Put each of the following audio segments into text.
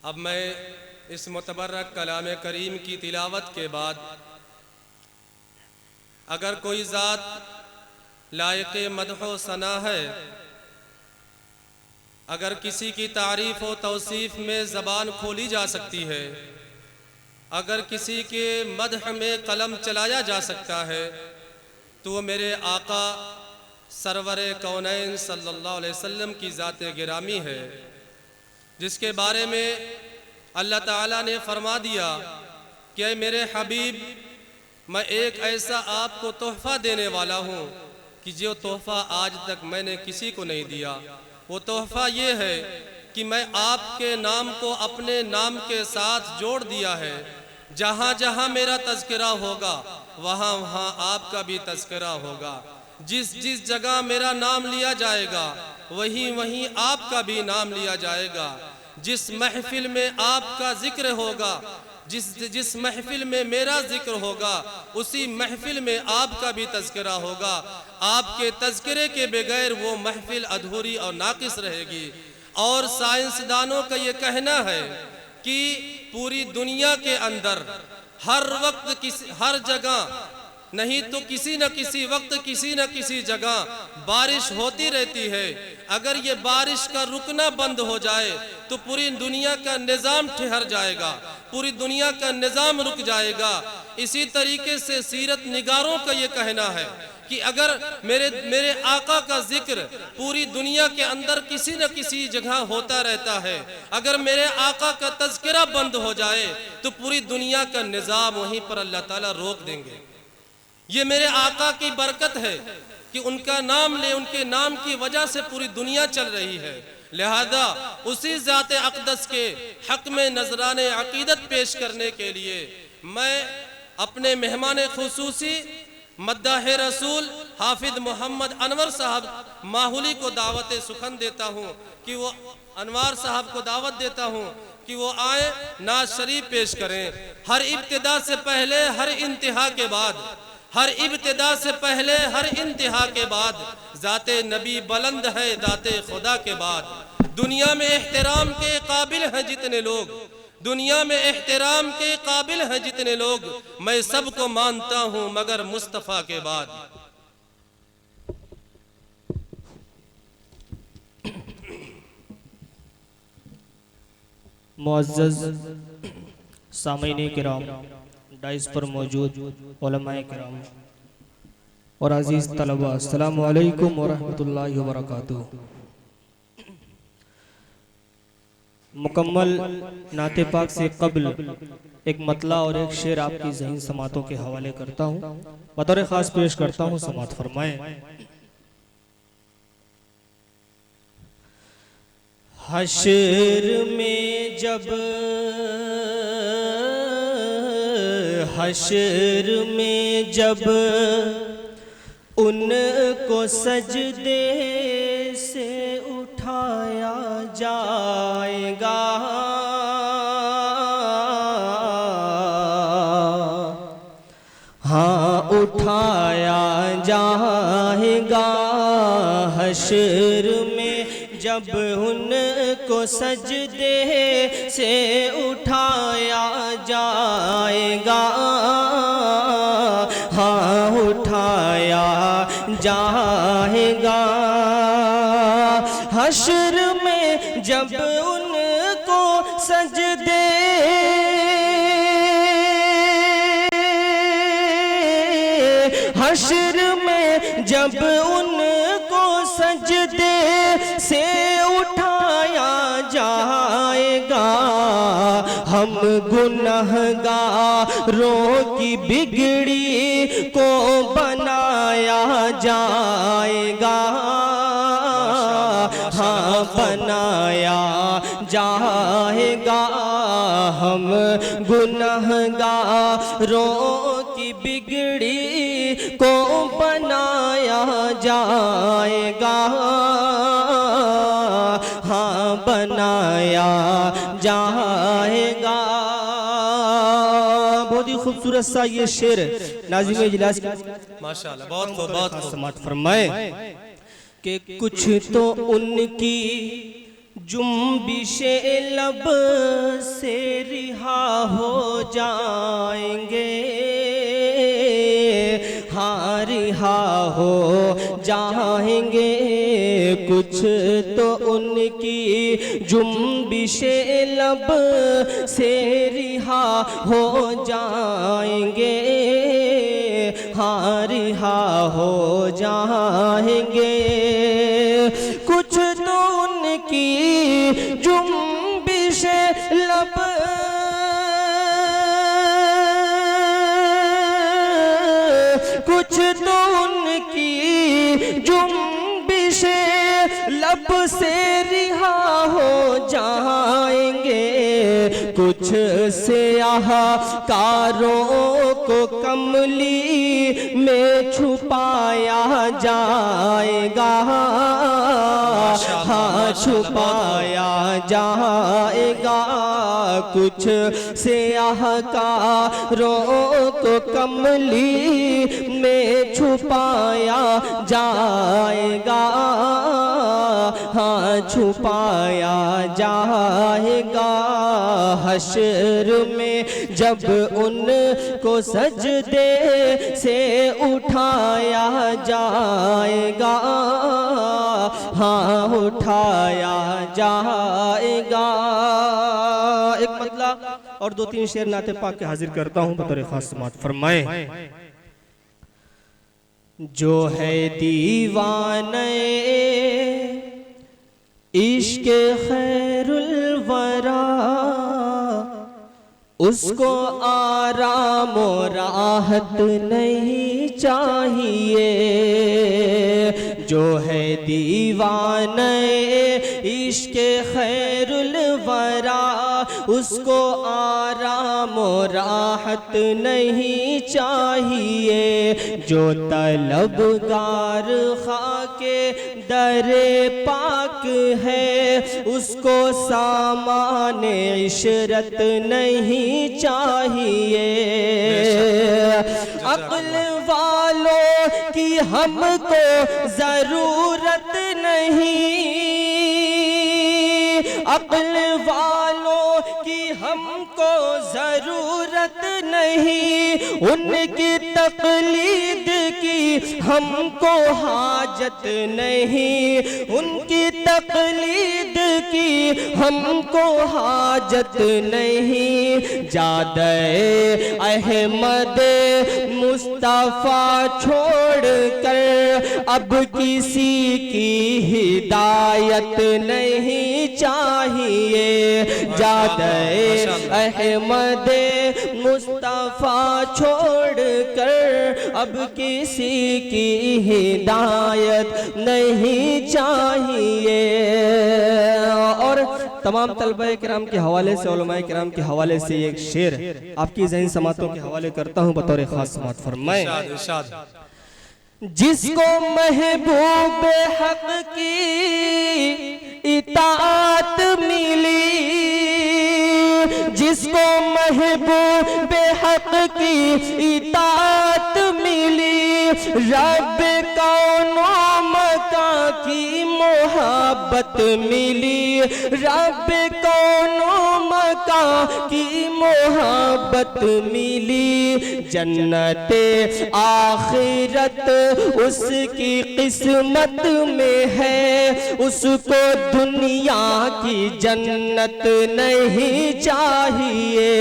अब मैं इस मुतबर्रक कलाम करीम की तिलावत के बाद अगर कोई ज़ात लायक़ मदह सना है, अगर किसी की तारीफ़ व तौसीफ़ में ज़बान खोली जा सकती है, अगर किसी के मदह में कलम चलाया जा सकता है, तो वो मेरे आका सरवर कौनैन सल्लल्लाहु अलैहि वसल्लम की ज़ात गिरामी है, जिसके बारे में अल्लाह ताला ने फरमा दिया कि ऐ मेरे हबीब, मैं एक ऐसा आपको तोहफ़ा देने वाला हूँ कि जो तोहफ़ा आज तक मैंने किसी को नहीं दिया। वो तोहफ़ा ये है कि मैं आपके नाम को अपने नाम के साथ जोड़ दिया है। जहाँ जहाँ मेरा तज़किरा होगा वहाँ वहाँ आपका भी तज़किरा होगा। जिस जिस जगह मेरा नाम लिया जाएगा वहीं वहीं आपका भी नाम लिया जाएगा। जिस महफिल में आपका ज़िक्र होगा, जिस महफिल में मेरा ज़िक्र होगा, उसी महफिल में आपका भी तज़किरा होगा। आपके तज़किरे के बगैर वो महफिल अधूरी और नाक़िस रहेगी। और साइंसदानों का ये कहना है कि पूरी दुनिया के अंदर हर वक्त हर जगह नहीं तो किसी न किसी वक्त किसी न किसी जगह बारिश होती रहती है। अगर ये बारिश का रुकना बंद हो जाए तो पूरी दुनिया का निज़ाम ठहर जाएगा, पूरी दुनिया का निज़ाम रुक जाएगा। इसी तरीके से सीरत निगारों का ये कहना है कि अगर मेरे आका का जिक्र पूरी दुनिया के अंदर किसी न किसी जगह होता रहता है, अगर मेरे आका का तज़किरा बंद हो जाए तो पूरी दुनिया का निज़ाम वहीं पर अल्लाह ताला रोक देंगे। ये मेरे आका की बरकत है कि उनका नाम ले, उनके नाम की वजह से पूरी दुनिया चल रही है। लिहाजा उसी ज़ात अक़दस के हक़ में नजराने अक़ीदत पेश करने के लिए मैं अपने मेहमान खुसूसी मद्दाह रसूल हाफिज़ मोहम्मद अनवर साहब माहुली को दावत सुखन देता हूँ कि वो अनवार साहब को दावत देता हूँ कि वो आए, नाज शरीफ पेश करें। हर इब्तिदा से पहले हर इंतहा के बाद, हर इब्तिदा से पहले हर इंतहा के बाद ज़ाते नबी बुलंद है ज़ाते खुदा के बाद। दुनिया में एहतराम के काबिल हैं जितने लोग, दुनिया में एहतराम के काबिल हैं जितने लोग, मैं सबको मानता हूँ मगर मुस्तफ़ा के बाद। मुअज़्ज़ज़ सामीन किराम, डाइस पर मौजूद उलमाए किराम और अजीज़ तलबा, अस्सलामु अलैकुम व रहमतुल्लाहि व बरकातुहू। मुकम्मल नाते पाक से कब्ल एक मतला और एक शेर आपकी ज़हीन समातों के हवाले करता हूँ, बतौर ख़ास पेश करता हूँ, समात फरमाएं। हश्र में जब, हश्र में जब उनको सजदे से उठाया जाएगा, हाँ उठाया जाएगा। हश्र में जब उनको सजदे से उठाया जाएगा, हाँ उठाया जाएगा। हश्र में जब उनको सजदे, हश्र में जब उनको सजदे से उठाया जाएगा, हम गुनहगारों की बिगड़ी को बनाया जाएगा, हाँ बनाया जाएगा। हम गुनहगारों की बिगड़ी को बनाया जाएगा, हाँ बनाया जाएगा। बहुत ही खूबसूरत सा ये शेर नाज़िम इजलास माशाअल्लाह, बहुत खूब, बहुत खूब। समात फरमाए कि कुछ तो उनकी जुम्बिशे लब से रिहा हो जाएंगे, हाँ रिहा हो जाएंगे। कुछ तो उनकी जुम्बिशे लब से रिहा हो जाएंगे, हाँ रिहा हो जाएंगे। कुछ तो उनकी जुम्बिशे लब कुछ तो उनकी जुम्बिशे लब से रिहा हो जाएंगे। कुछ स्याहकारों को कमली में छुपाया जाएगा, हाँ छुपाया जाएगा। कुछ स्याहकारों को कमली में छुपाया जाएगा, हाँ छुपाया जाएगा। हश्र में जब उनको सजदे से उठाया जाएगा, हाँ उठाया जाएगा। एक मतला और दो तीन शेर नाते पाक के हाजिर करता हूँ बतौर खास समात फरमाए। जो है दीवाने इश्क खैरुल वरा, उसको आराम और राहत नहीं चाहिए। जो है दीवाने इश्क खैरुल वरा, उसको आराम और राहत नहीं चाहिए। जो तलबगार खाके दरे पाक है, उसको सामान इशरत नहीं चाहिए। अक्ल वालों की हमको जरूरत नहीं, अक्ल वालों की हमको जरूरत नहीं। उनकी तकलीद की हमको हाजत नहीं, उनकी तकलीद की हमको हाजत नहीं। जादे अहमद मुस्तफ़ा छोड़ कर अब किसी की हिदायत नहीं चाहिए। जादे अहमद मुस्तफ़ा छोड़ कर अब किसी की हिदायत नहीं चाहिए। और तमाम तलबा किराम के हवाले से, उलमाए किराम के हवाले से एक शेर आपकी ज़हन समातों के हवाले करता हूँ बतौर खास समात फरमाए। जिसको महबूब हक की इताअत मिली, जिसको महबूब हक की इताअत मिली, रब कौनो मका की मोहब्बत मिली, रब कौनो मका की मोहब्बत मिली। जन्नते आखिरत उसकी किस्मत में है, उसको दुनिया की जन्नत नहीं चाहिए।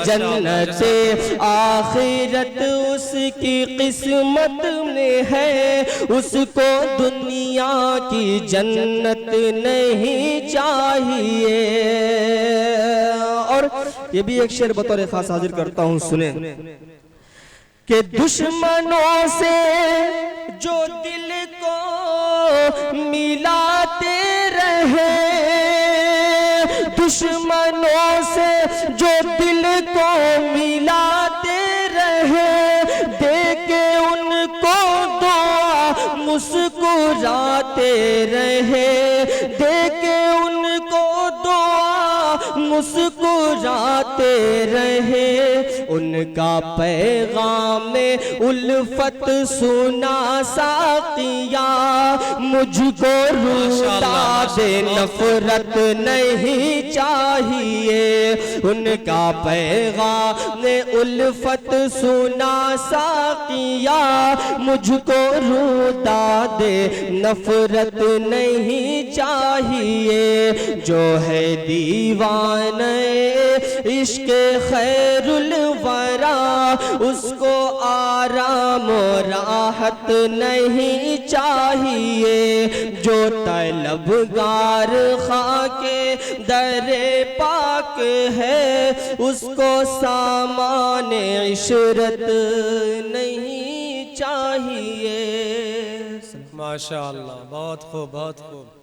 जन्नते आखिरत उसकी किस्मत में है, उसको दुनिया की जन्नत नहीं चाहिए। और ये भी एक शेर बतौर खास हाजिर करता हूँ, सुने कि दुश्मनों से जो दिल को मिलाते रहे, दुश्मनों से जो दिल को मिलाते रहे, देके उनको दुआ मुस्कुराते रहे, देके उनको दुआ मुस्कुराते रहे, उनका पैगाम उल्फत सुना साकिया, मुझको रूठा दे नफरत नहीं चाहिए, उनका पैगाम उल्फत सुना साकिया, मुझको रूठा दे नफरत नहीं चाहिए, जो है दीवाने इश्क खैरुल वरा, उसको आराम राहत नहीं चाहिए, जो तलबगार खाके दरे पाक है, उसको सामान इशरत नहीं चाहिए। माशाअल्लाह, बहुत खूब, बहुत खूब।